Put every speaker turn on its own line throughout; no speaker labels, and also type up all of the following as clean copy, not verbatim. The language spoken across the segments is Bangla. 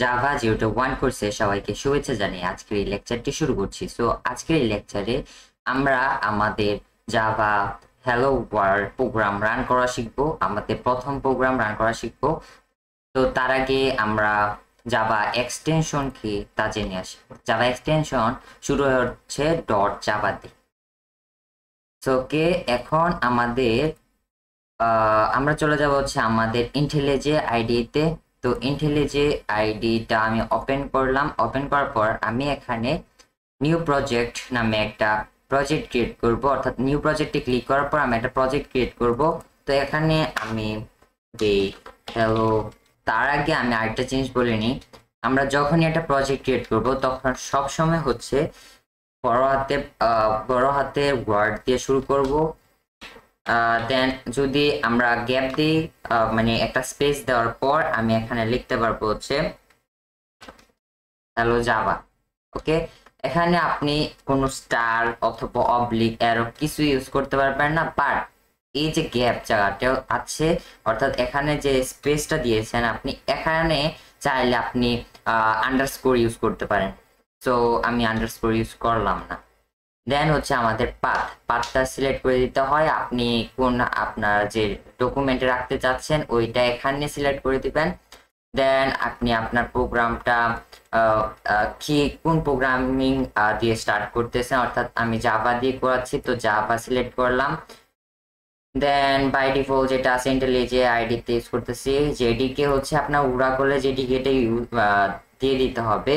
জাভা 0.1 কোর্সে সবাইকে শুভেচ্ছা জানিয়ে আজকের এই লেকচারটি শুরু করছি। সো আজকের এই লেকচারে আমরা আমাদের Java hello world program run করা শিখবো। আমাদের প্রথম প্রোগ্রাম রান করা শিখবো। তো তার আগে আমরা জাভা এক্সটেনশন কি তা জেনে আসি। জাভা এক্সটেনশন শুরু হচ্ছে .java দিয়ে। সো কে এখন আমরা চলে যাব হচ্ছে আমাদের ইন্টেলিজে আইডিতে। তো ইন্টেলিজে আইডিটা আমি ওপেন করলাম। ওপেন করার পর আমি এখানে নিউ প্রজেক্ট নামে একটা প্রজেক্ট ক্রিয়েট করব, অর্থাৎ নিউ প্রজেক্টে ক্লিক করার পর আমি একটা প্রজেক্ট ক্রিয়েট করব। তো এখানে আমি হ্যালো, তার আগে আমি আরেকটা জিনিস বলিনি, আমরা যখনই একটা প্রজেক্ট ক্রিয়েট করব তখন সবসময় হচ্ছে বড় হাতের ওয়ার্ড দিয়ে শুরু করব। দেন যদি আমরা গ্যাপ দিই, মানে একটা স্পেস দেওয়ার পর আমি এখানে লিখতে পারবো হচ্ছে হ্যালো জাভা। ওকে, এখানে আপনি কোনো স্টার অথবা অবলিক অ্যারো কিছু ইউজ করতে পারবেন না, বাট এই যে গ্যাপ জায়গাটা আছে, অর্থাৎ এখানে যে স্পেসটা দিয়েছেন আপনি এখানে চাইলে আপনি আন্ডারস্কোর ইউজ করতে পারেন। সো আমি আন্ডারস্কোর ইউজ করলাম না। দেন হচ্ছে আমাদের পাথটা সিলেক্ট করে দিতে হয়। আপনি কোন আপনার যে ডকুমেন্টে রাখতে চাচ্ছেন ওইটা এখানে সিলেক্ট করে দিবেন। দেন আপনি আপনার প্রোগ্রামটা কোন প্রোগ্রামিং দিয়ে স্টার্ট করতেছেন, অর্থাৎ আমি জাভা দিয়ে করাচ্ছি, তো জাভা সিলেক্ট করলাম। দেন বাই ডিফল্ট যেটা আছে ইন্টেলিজে আইডিতে ইউজ করতেছি জেডিকে, হচ্ছে আপনার উড়া করলে জেডিকেটা দিয়ে দিতে হবে।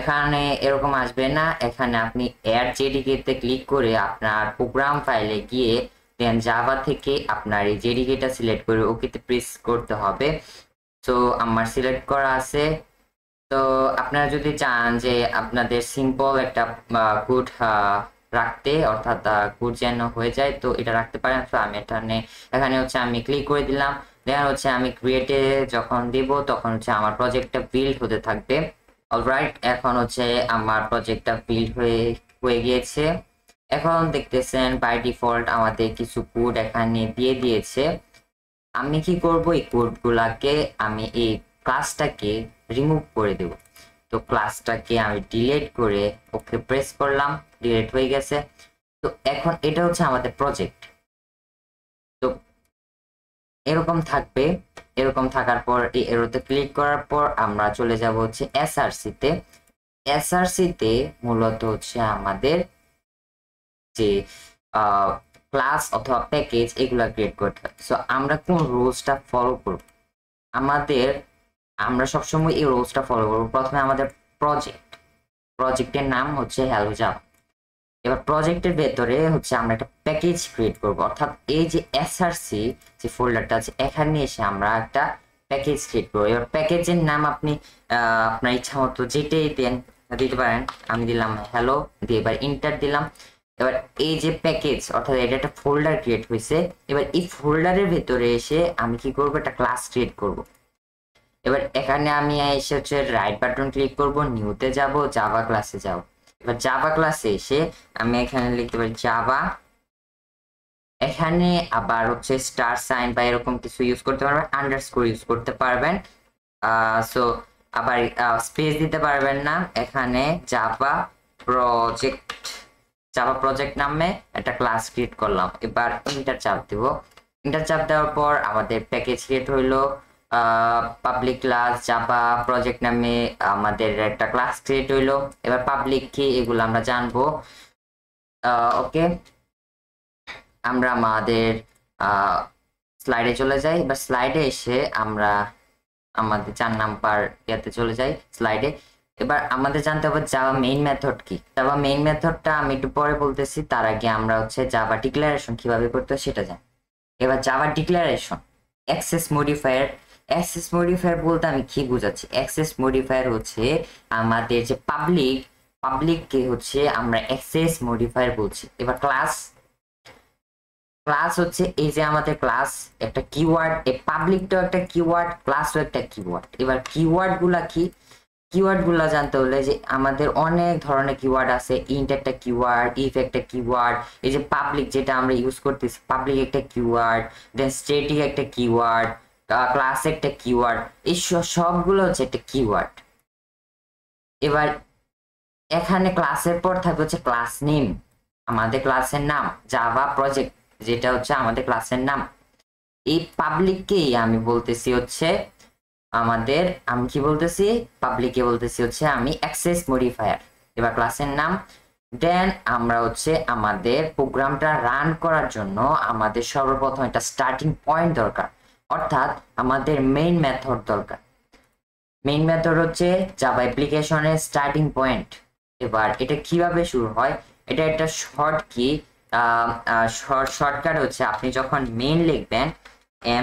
এখানে এরকম আসবে না, এখানে আপনি অ্যাড জেডিকেতে ক্লিক করে আপনার প্রোগ্রাম ফাইলে গিয়ে দেন জাভা থেকে আপনার এই জেডিকেটা সিলেক্ট করে ওকেতে প্রেস করতে হবে। তো আমার সিলেক্ট করা আছে। তো আপনারা যদি চান যে আপনাদের সিম্পল একটা কোড রাখতে, অর্থাৎ কোড যেন হয়ে যায়, তো এটা রাখতে পারেন। তো আমি এখানে হচ্ছে আমি ক্লিক করে দিলাম। দেন হচ্ছে আমি ক্রিয়েটে যখন দিব তখন হচ্ছে আমার প্রজেক্টটা বিল্ড হতে থাকবে। অলরাইট, এখন হচ্ছে আমার প্রজেক্টটা বিল্ড হয়ে গিয়েছে। এখন দেখতেছেন বাই ডিফল্ট আমাদের কিছু কোড এখানে দিয়ে দিয়েছে। আমি কি করব, এই কোডগুলাকে আমি এই ক্লাসটাকে রিমুভ করে দেব। তো ক্লাসটাকে আমি ডিলিট করে ওকে প্রেস করলাম, ডিলিট হয়ে গেছে। তো এখন এটা হচ্ছে আমাদের প্রজেক্ট। তো এরকম থাকবে। এরকম থাকার পর এই এরোতে ক্লিক করার পর আমরা চলে যাব হচ্ছে এসআরসিতে। এসআরসিতে মূলত হচ্ছে আমাদের যে ক্লাস অথবা প্যাকেজ এগুলা ক্রিয়েট করতে হয়। সো আমরা কোন রুলসটা ফলো করব, আমরা সবসময় এই রুলসটা ফলো করব। প্রথমে আমাদের প্রজেক্টের নাম হচ্ছে হ্যালো জাভা। এবার প্রজেক্টের ভেতরে হচ্ছে আমরা একটা প্যাকেজ ক্রিয়েট করব, অর্থাৎ এই যে এসআরসি যে ফোল্ডারটা আছে এখানে এসে আমরা একটা প্যাকেজ ক্রিয়েট করবো। এবার প্যাকেজের নাম আপনি আপনার ইচ্ছা মতো যেটাই দিতে পারেন। আমি দিলাম হ্যালো, দিয়ে এবার ইন্টার দিলাম। এবার এই যে প্যাকেজ, অর্থাৎ এটা একটা ফোল্ডার ক্রিয়েট হয়েছে। এবার এই ফোল্ডারের ভেতরে এসে আমি কি করব, একটা ক্লাস ক্রিয়েট করব। এবার এখানে আমি এসে হচ্ছে রাইট বাটন ক্লিক করব, নিউতে যাব, জাভা ক্লাসে যাব। এবার জাভা ক্লাসে এসে আমি এখানে লিখতে পারি জাভা। এখানে আবার হচ্ছে স্টার সাইন বা এরকম কিছু ইউজ করতে পারবেন, আন্ডারস্কোর ইউজ করতে পারবেন। সো আবার স্পেস দিতে পারবেন না। এখানে জাভা প্রজেক্ট নামে একটা ক্লাস ক্রিয়েট করলাম। এবার ইন্টার চাপ দিব। ইন্টার চাপ দেওয়ার পর আমাদের প্যাকেজ ক্রিয়েট হইলো। পাবলিক ক্লাস জাভা প্রজেক্ট নামে আমাদের একটা ক্লাস ক্রিয়েট হইলো। এবার পাবলিক কি এগুলো আমরা জানবো। ওকে, আমরা আমাদের স্লাইডে চলে যাই। এবার স্লাইডে এসে আমরা আমাদের 4 নাম্বার ইয়াতে চলে যাই স্লাইডে। এবার আমাদের জানতে হবে জাভা মেইন মেথড কি। জাভা মেইন মেথডটা আমি একটু পরে বলতেছি, তার আগে আমরা হচ্ছে জাভা ডিক্লারেশন কিভাবে করতে হয় সেটা জানি। এবার জাভা ডিক্লারেশন অ্যাক্সেস মডিফায়ার বলতে আমি কি বুঝাচ্ছি। অ্যাক্সেস মডিফায়ার হচ্ছে আমাদের যে পাবলিককে হচ্ছে আমরা অ্যাক্সেস মডিফায়ার বলছি। এবার ক্লাস হচ্ছে এই যে আমাদের ক্লাস একটা কিওয়ার্ড, এই পাবলিকটাও একটা কিওয়ার্ড, ক্লাসও একটা কিওয়ার্ড। এবার কিওয়ার্ড গুলা জানতে হলে যে আমাদের অনেক ধরনের কিওয়ার্ড আছে। ইন্ট একটা কিওয়ার্ড, ইফ একটা কিওয়ার্ড, এই যে পাবলিক যেটা আমরা ইউজ করতেছি পাবলিক একটা কিওয়ার্ড, দেন স্ট্যাটিক একটা কিওয়ার্ড, ক্লাস একটা কিওয়ার্ড, এই সবগুলো হচ্ছে একটা কিওয়ার্ড। এবার এখানে ক্লাসের পর থাকবে হচ্ছে ক্লাস নেম, আমাদের ক্লাসের নাম, জাভা প্রজেক্ট যেটা হচ্ছে আমাদের ক্লাসের নাম। এই পাবলিককেই আমি বলতেছি হচ্ছে আমাদের, আমি কি বলতেছি, পাবলিকে বলতেছি হচ্ছে আমি অ্যাক্সেস মডিফায়ার। এবার ক্লাসের নাম। দেন আমরা হচ্ছে আমাদের প্রোগ্রামটা রান করার জন্য আমাদের সর্বপ্রথম একটা স্টার্টিং পয়েন্ট দরকার, অর্থাৎ আমাদের মেইন মেথড দরকার। মেইন মেথড হচ্ছে জাভা অ্যাপ্লিকেশনের স্টার্টিং পয়েন্ট। এবার এটা কিভাবে শুরু হয়, এটা একটা শর্ট কি, শর্টকাট হচ্ছে আপনি যখন মেইন লিখবেন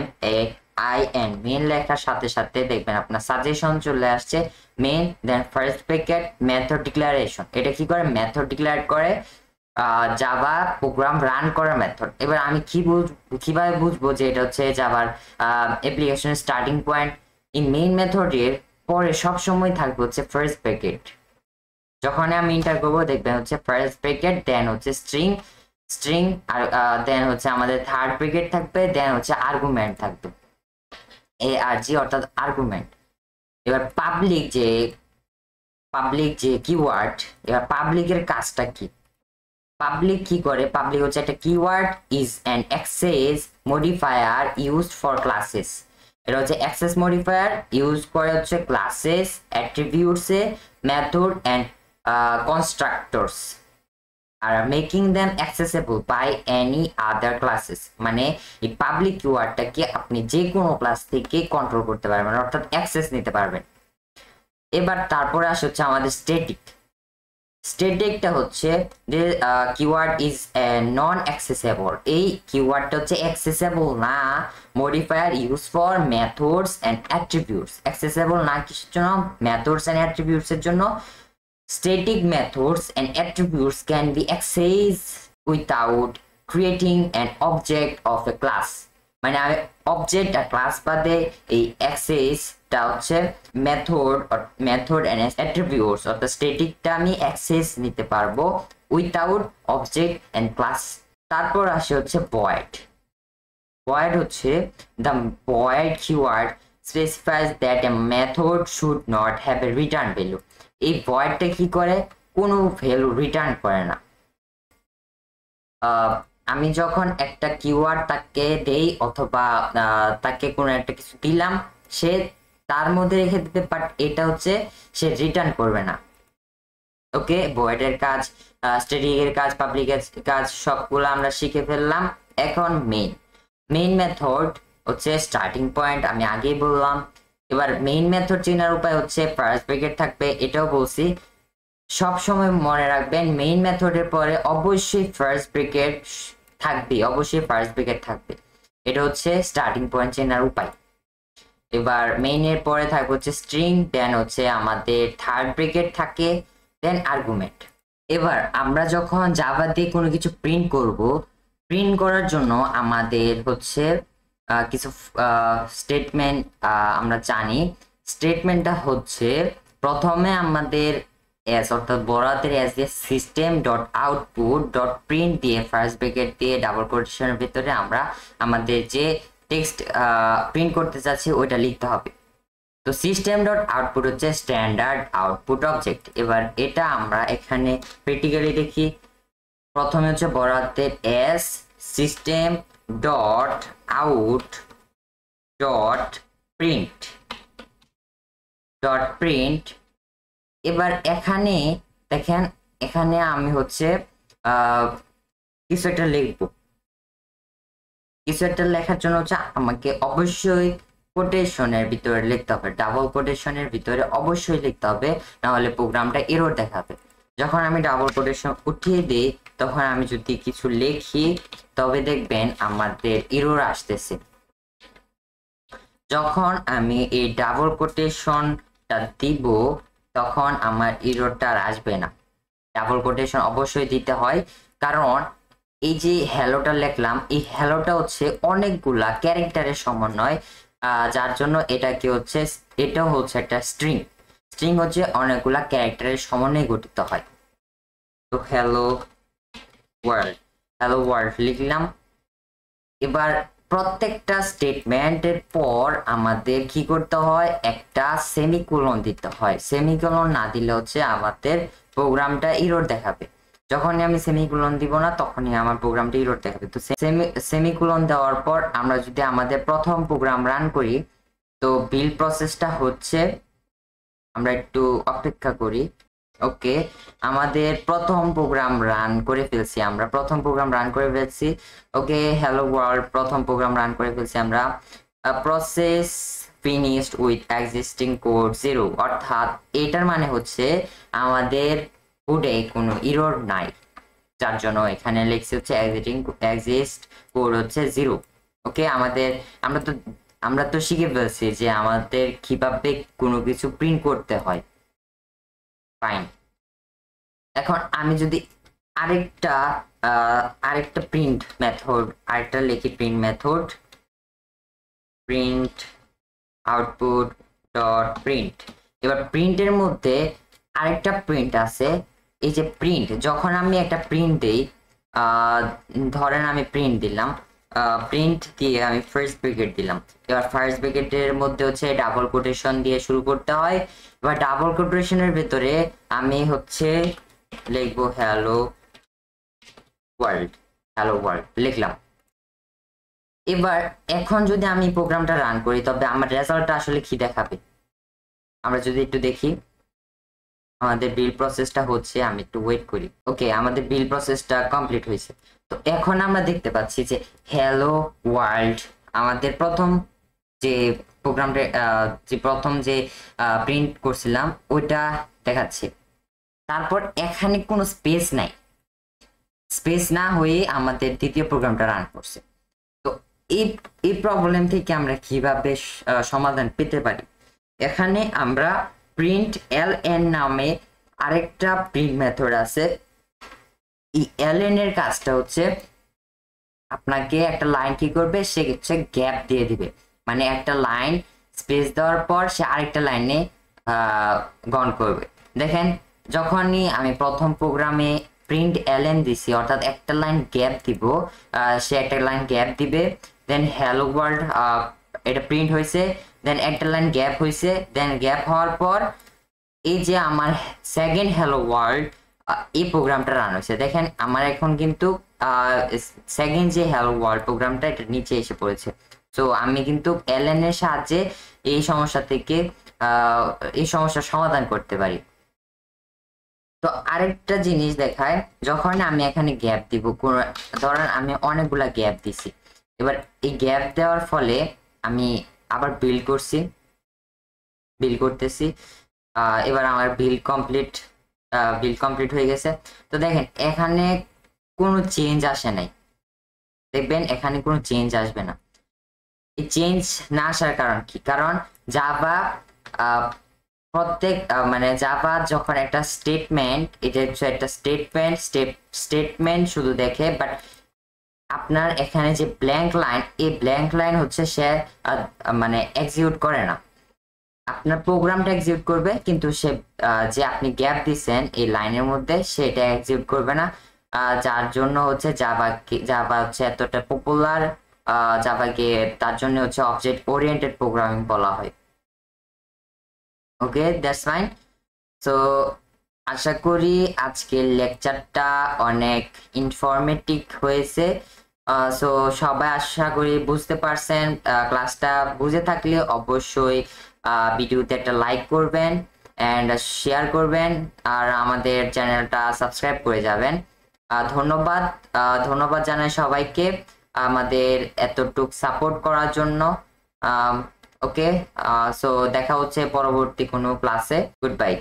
MAIN, মেইন লেখার সাথে সাথে দেখবেন আপনার সাজেশন চলে আসছে মেইন, দেন ফার্স্ট ব্র্যাকেট মেথড ডিক্লারেশন। এটা কি করে, মেথড ডিক্লেয়ার করে জাভা প্রোগ্রাম রান করার মেথড। এবার আমি কিভাবে বুঝবো যে এটা হচ্ছে জাভার অ্যাপ্লিকেশনের স্টার্টিং পয়েন্ট? এই মেইন মেথডের পরে সব সময় থাকবে হচ্ছে ফার্স্ট ব্র্যাকেট। যখন আমি এন্টার করবো দেখবেন হচ্ছে ফার্স্ট ব্র্যাকেট, দেন হচ্ছে স্ট্রিং আর দেন হচ্ছে আমাদের থার্ড ব্র্যাকেট থাকবে, দেন হচ্ছে আর্গুমেন্ট থাকবে, ARG অর্থাৎ আর্গুমেন্ট। এবার পাবলিক যে কিওয়ার্ড, এবার পাবলিকের কাজটা কি, পাবলিক কি করে, পাবলিক হচ্ছে একটা keyword is an access modifier used for classes. এটা হচ্ছে অ্যাক্সেস মডিফায়ার ইউজ করে হচ্ছে ক্লাসেস, অ্যাট্রিবিউটসে, মেথড অ্যান্ড কনস্ট্রাক্টরস আর making them accessible by any other classes. মানে এই পাবলিক কিওয়ার্ডটাকে আপনি যে কোনো ক্লাস থেকে কন্ট্রোল করতে পারবেন, অর্থাৎ অ্যাক্সেস নিতে পারবেন। এবার তারপরে আসে হচ্ছে আমাদের স্ট্যাটিকটা হচ্ছে যে কিওয়ার্ড ইজ নন অ্যাক্সেসেবল। এই কিওয়ার্ডটা হচ্ছে অ্যাক্সেসেবল না, modifier use for methods and attributes. Accessible না কিসের জন্য, মেথডস অ্যান্ড অ্যাট্রিবিউটস এর জন্য। Static methods and attributes can be accessed without creating an object of a class. মানে আমি অবজেক্ট আর ক্লাস বাদে এই অ্যাক্সেসটা হচ্ছে মেথড এন্ড অ্যাট্রিবিউটস অর্থাৎ স্ট্যাটিকটা আমি অ্যাক্সেস নিতে পারবো উইথাউট অবজেক্ট এন্ড ক্লাস। তারপর আসে হচ্ছে void হচ্ছে the void keyword specifies that a method should not have a return value. এই ভয়েডটা কি করে, কোনো ভ্যালু রিটার্ন করে না। আমি যখন একটা কিওয়ার্ড তাকে দেই অথবা তাকে কোনো একটা কিছু দিলাম, সে তার মধ্যে রেখে দিতে, বাট এটা হচ্ছে সে রিটার্ন করবে না। ওকে, ভয়েডের কাজ, স্ট্যাটিকের কাজ, পাবলিকের কাজ সবগুলো আমরা শিখে ফেললাম। এখন মেইন মেথড হচ্ছে স্টার্টিং পয়েন্ট, আমি আগেই বললাম। এবার মেইন মেথড চেনার উপায় হচ্ছে ফার্স্ট ব্র্যাকেট থাকবে, এটাও বলছি। সব সময় মনে রাখবেন মেইন মেথডের পরে অবশ্যই ফার্স্ট ব্র্যাকেট থাকবে, এটা হচ্ছে স্টার্টিং পয়েন্ট চেনার উপায়। এবার মেইনের পরে থাকবে হচ্ছে স্ট্রিং, দেন হচ্ছে আমাদের থার্ড ব্র্যাকেট থাকে, দেন আর্গুমেন্ট। এবার আমরা যখন জাভা দিয়ে কোনো কিছু প্রিন্ট করার জন্য আমাদের হচ্ছে কিছু স্টেটমেন্ট আমরা জানি। স্টেটমেন্টটা হচ্ছে প্রথমে আমাদের এস অর্থাৎ বড় হাতের এস দিয়ে system dot output dot print দিয়ে ফার্স্ট ব্র্যাকেট দিয়ে ডাবল কোটেশনের ভিতরে আমরা আমাদের যে টেক্সট প্রিন্ট করতে চাচ্ছি ওইটা লিখতে হবে। তো সিস্টেম ডট আউটপুট হচ্ছে স্ট্যান্ডার্ড আউটপুট অবজেক্ট। এবার এটা আমরা এখানে প্র্যাকটিক্যালি দেখি। প্রথমে হচ্ছে বড় হাতের S system dot out dot print. এবার এখানে দেখেন, এখানে আমি হচ্ছে কিছু একটা লিখবো। কিছু একটা লেখার জন্য হচ্ছে আমাকে অবশ্যই কোটেশনের ভিতরে লিখতে হবে, ডাবল কোটেশনের ভিতরে অবশ্যই লিখতে হবে, না হলে প্রোগ্রামটা এরর দেখাবে। যখন আমি ডাবল কোটেশন উঠিয়ে দিই তখন আমি যদি কিছু লিখি তবে দেখবেন আমাদের এরর আসতেছে। যখন আমি এই ডাবল কোটেশনটা দিব তখন আমার এররটা আসবে না। ডাবল কোটেশন অবশ্যই দিতে হয়, কারণ এই যে হ্যালোটা লিখলাম, এই হ্যালোটা হচ্ছে অনেকগুলা ক্যারেক্টারের সমন্বয়, যার জন্য এটাকে হচ্ছে, এটাও হচ্ছে একটা স্ট্রিং হচ্ছে অনেকগুলা ক্যারেক্টারের সমন্বয়ে গঠিত হয়। তো হ্যালো ওয়ার্ল্ড লিখলাম। এবার প্রত্যেকটা স্টেটমেন্টের পর আমাদের কি করতে হয়, একটা সেমিকোলন দিতে হয়। সেমিকোলন না দিলে হচ্ছে আমাদের প্রোগ্রামটা এরর দেখাবে। যখনই আমি সেমিকোলন দিব না তখনই আমার প্রোগ্রামটা এরর দেখাবে। তো সেমিকোলন দেওয়ার পর আমরা যদি আমাদের প্রথম প্রোগ্রাম রান করি, তো বিল্ড প্রসেসটা হচ্ছে, আমরা একটু অপেক্ষা করি। ওকে, আমাদের প্রথম প্রোগ্রাম রান করে ফেলছি, আমরা প্রথম প্রোগ্রাম রান করে ফেলছি। ওকে, হ্যালো ওয়ার্ল্ড, প্রথম প্রোগ্রাম রান করে ফেলছি আমরা। Process finished with existing code 0, অর্থাৎ এটার মানে হচ্ছে আমাদের কোডে কোনো এরর নাই, যার জন্য এখানে লিখছি হচ্ছে এক্সিস্ট কোড হচ্ছে 0। ওকে, আমরা তো শিখে ফেলছি যে আমাদের কিভাবে কোনো কিছু প্রিন্ট করতে হয়। ফাইন, এখন আমি যদি আরেকটা প্রিন্ট মেথড লিখি, print method print output dot print. এবার প্রিন্টের মধ্যে আরেকটা প্রিন্ট আছে, এই যে প্রিন্ট, যখন আমি একটা প্রিন্ট দিই, ধরেন আমি প্রিন্ট দিলাম, প্রিন্ট দিয়ে আমি ফার্স্ট ব্র্যাকেট দিলাম। এবার ফার্স্ট ব্র্যাকেটের মধ্যে হচ্ছে ডাবল কোটেশন দিয়ে শুরু করতে হয়। এবার ডাবল কোটেশনের ভেতরে আমি হচ্ছে লিখবো হ্যালো ওয়ার্ল্ড লিখলাম। এবার এখন যদি আমি প্রোগ্রামটা রান করি, তবে আমার রেজাল্টটা আসলে কি দেখাবে আমরা যদি একটু দেখি। আমাদের বিল্ড প্রসেসটা হচ্ছে, আমি একটু ওয়েট করি। ওকে, আমাদের বিল্ড প্রসেসটা কমপ্লিট হয়েছে। তো এখন আমরা দেখতে পাচ্ছি যে হ্যালো ওয়ার্ল্ড, আমাদের প্রথম যে প্রোগ্রামটা যে প্রিন্ট করছিলাম ওইটা দেখাচ্ছে। তারপর এখানে কোনো স্পেস না হয়ে আমাদের দ্বিতীয় প্রোগ্রামটা রান করছে। তো এই প্রবলেম থেকে আমরা কিভাবে সমাধান পেতে পারি, এখানে আমরা প্রিন্ট ln নামে আরেকটা প্রিন্ট মেথড আছে। এই ln এর কাজটা হচ্ছে আপনাকে একটা লাইন কি করবে, সে হচ্ছে গ্যাপ দিয়ে দিবে, মানে একটা লাইন স্পেস দেওয়ার পর সে আরেকটা লাইনে গণ করবে। দেখেন, যখনই আমি প্রথম প্রোগ্রামে প্রিন্ট ln দিছি, অর্থাৎ একটা লাইন গ্যাপ দিব, সে একটা লাইন গ্যাপ দিবে, দেন হ্যালো ওয়ার্ল্ড এটা প্রিন্ট হয়েছে, দেন একটা লাইন গ্যাপ হয়েছে, দেন গ্যাপ হওয়ার পর এই যে আমার সেকেন্ড হ্যালো ওয়ার্ল্ড এই প্রোগ্রামটা রান হয়েছে। দেখেন আমার এখন কিন্তু সেকেন্ড যে হ্যালো ওয়ার্ল্ড প্রোগ্রামটা এটা নিচে এসে পড়েছে। তো আমি কিন্তু ln এর সাহায্যে এই সমস্যার সমাধান করতে পারি। তো আরেকটা জিনিস দেখায়, যখন আমি এখানে গ্যাপ দিব, ধরেন আমি অনেকগুলা গ্যাপ দিছি, এবার এই গ্যাপ দেওয়ার ফলে আমি আবার বিল্ড করতেছি। এবার আমার বিল্ড কমপ্লিট হয়ে গেছে। তো দেখেন এখানে কোনো চেঞ্জ আসে নাই, দেখবেন এখানে কোনো চেঞ্জ আসবে না। এই চেঞ্জ না আসার কারণ কি? কারণ জাভা জাভা যখন একটা স্টেটমেন্ট, এটা হচ্ছে একটা স্টেটমেন্ট শুধু দেখে, বাট আপনার এখানে যে ব্ল্যাঙ্ক লাইন, এই ব্ল্যাঙ্ক লাইন হচ্ছে সে এক্সিকিউট করে না। আপনার প্রোগ্রামটা এক্সিকিউট করবে, কিন্তু সে যে আপনি গ্যাপ দিচ্ছেন এই লাইনের মধ্যে সেটা এক্সিকিউট করবে না। যার জন্য হচ্ছে জাভা হচ্ছে এতটা পপুলার, জাভাকে তার জন্য হচ্ছে অবজেক্ট ওরিয়েন্টেড প্রোগ্রামিং বলা হয়। ওকে, দ্যাটস ফাইন। সো আশা করি আজকের লেকচারটা অনেক ইনফরমেটিভ হয়েছে। সো সবাই আশা করি বুঝতে পারছেন। ক্লাসটা বুঝে থাকলে অবশ্যই ভিডিওতে একটা লাইক করবেন এন্ড শেয়ার করবেন, আর আমাদের চ্যানেলটা সাবস্ক্রাইব করে যাবেন। ধন্যবাদ জানাই সবাইকে আমাদের এতটুক সাপোর্ট করার জন্য। ওকে, সো দেখা হচ্ছে পরবর্তী কোনো ক্লাসে। Good bye.